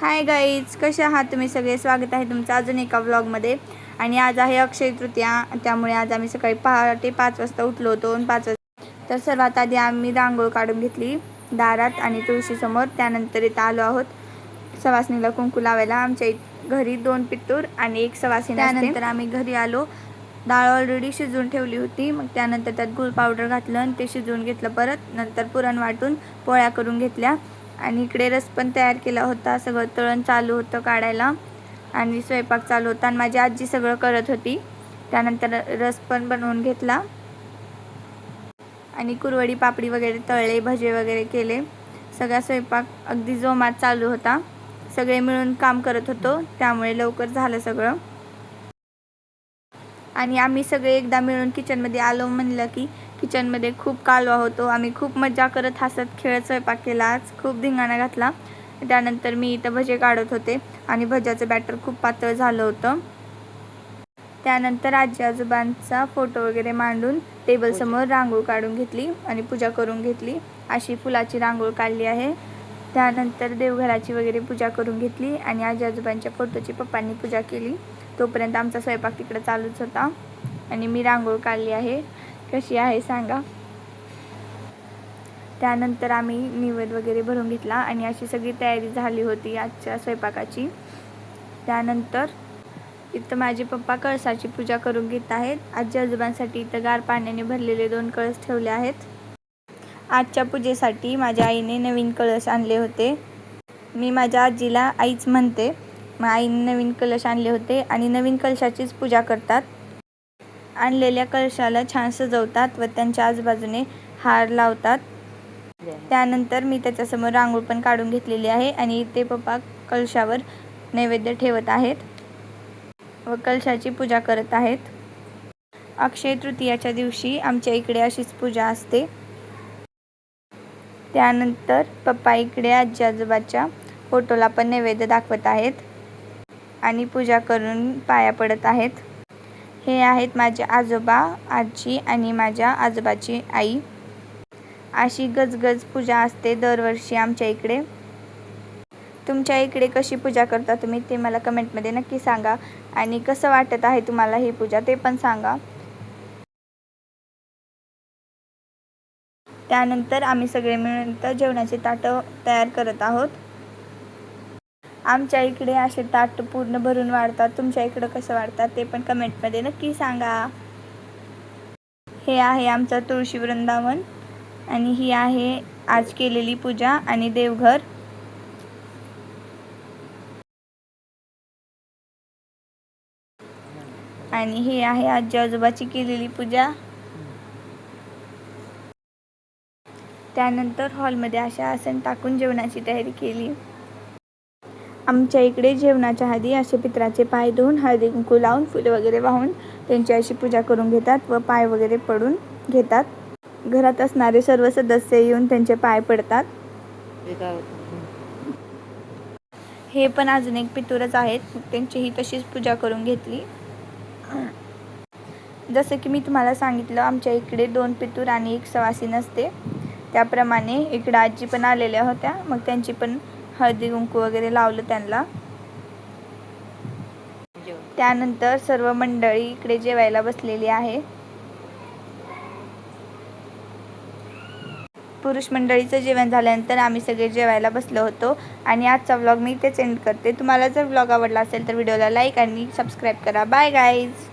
Hi guys, कसे आहात तुम्ही सगळे? स्वागत आहे तुमचं अजून एका व्लॉगमध्ये. आणि आज आहे अक्षय तृतीया, त्यामुळे आज आम्ही सकाळी पहाटे 5 वाजता उठलो होतो. 5 वाजता तर सर्वात आधी आम्ही रांगोळ काढून घेतली दारात आणि तुळशीसमोर. त्यानंतर इथं आलो आहोत सवासणीला कुंकू लावायला. आमच्या घरी 2 पितूर आणि 1 सवासणी. त्यानंतर आम्ही घरी आलो. डाळ ऑलरेडी शिजवून ठेवली होती. मग त्यानंतर त्यात गूळ पावडर घातलं आणि ते शिजवून घेतलं परत. नंतर पुरण वाटून पोळ्या करून घेतल्या आणि इकडे रस पण तयार केला होता. सगळं तळण चालू होतं काढायला आणि स्वयंपाक चालू होता आणि माझी आजी सगळं करत होती. त्यानंतर रस पण बनवून घेतला आणि कुरवडी पापडी वगैरे तळले, भजे वगैरे केले. सगळा स्वयंपाक अगदी जोमात चालू होता. सगळे मिळून काम करत होतो, त्यामुळे लवकर झालं सगळं. आणि आम्ही सगळे एकदा मिळून किचनमध्ये आलो. म्हणलं की किचनमध्ये खूप कालवा होतो. आम्ही खूप मजा करत हसत खेळत स्वयंपाक केला. आज खूप धिंगाणा घातला. त्यानंतर मी इथं भजे काढत होते आणि भज्याचं बॅटर खूप पातळ झालं होतं. त्यानंतर आजी आजोबांचा फोटो वगैरे मांडून टेबलसमोर रांगोळ काढून घेतली आणि पूजा करून घेतली. अशी फुलाची रांगोळ काढली आहे. त्यानंतर देवघराची वगैरे पूजा करून घेतली आणि आजी आजोबांच्या फोटोची पप्पांनी पूजा केली. तोपर्यंत आमचा स्वयंपाक तिकडे चालूच होता आणि मी रांगोळ काढली आहे. कशी आहे सांगा. त्यानंतर आम्ही निवेद वगैरे भरून घेतला आणि अशी सगळी तयारी झाली होती आजच्या स्वयंपाकाची. त्यानंतर इथं माझे पप्पा कळसाची पूजा करून घेत आहेत. आजी आजोबांसाठी इथं गार पाण्याने भरलेले 2 कळस ठेवले आहेत. आजच्या पूजेसाठी माझ्या आईने नवीन कळस आणले होते. मी माझ्या आजीला आईच म्हणते. मग आईने नवीन कलश आणले होते आणि नवीन कलशाचीच पूजा करतात. आणलेल्या कलशाला छान सजवतात व त्यांच्या आजूबाजूने हार लावतात. त्यानंतर मी त्याच्यासमोर रांगोळ पण काढून घेतलेली आहे आणि ते पप्पा कलशावर नैवेद्य ठेवत आहेत व कलशाची पूजा करत आहेत. अक्षय तृतीयाच्या दिवशी आमच्या इकडे अशीच पूजा असते. त्यानंतर पप्पा इकडे आजी आजोबाच्या फोटोला पण नैवेद्य दाखवत आहेत आणि पूजा करून पाया पडत आहेत. हे आहेत माझे आजोबा, आजी आणि माझ्या आजोबाची आई. अशी गजगज पूजा असते दरवर्षी आमच्या इकडे. तुमच्या इकडे कशी पूजा करता तुम्ही ते मला कमेंटमध्ये नक्की सांगा आणि कसं वाटत आहे तुम्हाला ही पूजा ते पण सांगा. त्यानंतर आम्ही सगळे मिळून तर जेवणाचे ताटं तयार करत आहोत. आमच्या इकडे असे ताट पूर्ण भरून वाढतात. तुमच्या इकडं कसं वाढतात ते पण कमेंटमध्ये नक्की सांगा. हे आहे आमचं तुळशी वृंदावन आणि ही आहे आज केलेली पूजा आणि देवघर. आणि ही आहे आजी आजोबाची केलेली पूजा. त्यानंतर हॉलमध्ये अशा आसन टाकून जेवणाची तयारी केली. आमच्या इकडे जेवणाच्या आधी असे पितराचे पाय धुवून हळदी कुंकू लावून फुले वगैरे वाहून त्यांची अशी पूजा करून घेतात व पाय वगैरे पडून घेतात. घरात असणारे सर्व सदस्य येऊन त्यांचे पाय पडतात. हे पण अजून एक पितूरच आहेत, त्यांचीही तशीच पूजा करून घेतली. जसं की मी तुम्हाला सांगितलं, आमच्या इकडे 2 पितूर आणि 1 सवासीण असते. त्याप्रमाणे इकडं आजी पण आलेल्या होत्या. मग त्यांची पण हळदी कुंकू वगैरे लावलं त्यांना. त्यानंतर सर्व मंडळी इकडे जेवायला बसलेली आहे. पुरुष मंडळीचं जेवण झाल्यानंतर आम्ही सगळे जेवायला बसलो होतो आणि आजचा व्लॉग मी इथेच एंड करते. तुम्हाला जर व्लॉग आवडला असेल तर व्हिडिओला लाईक आणि सबस्क्राईब करा. Bye guys.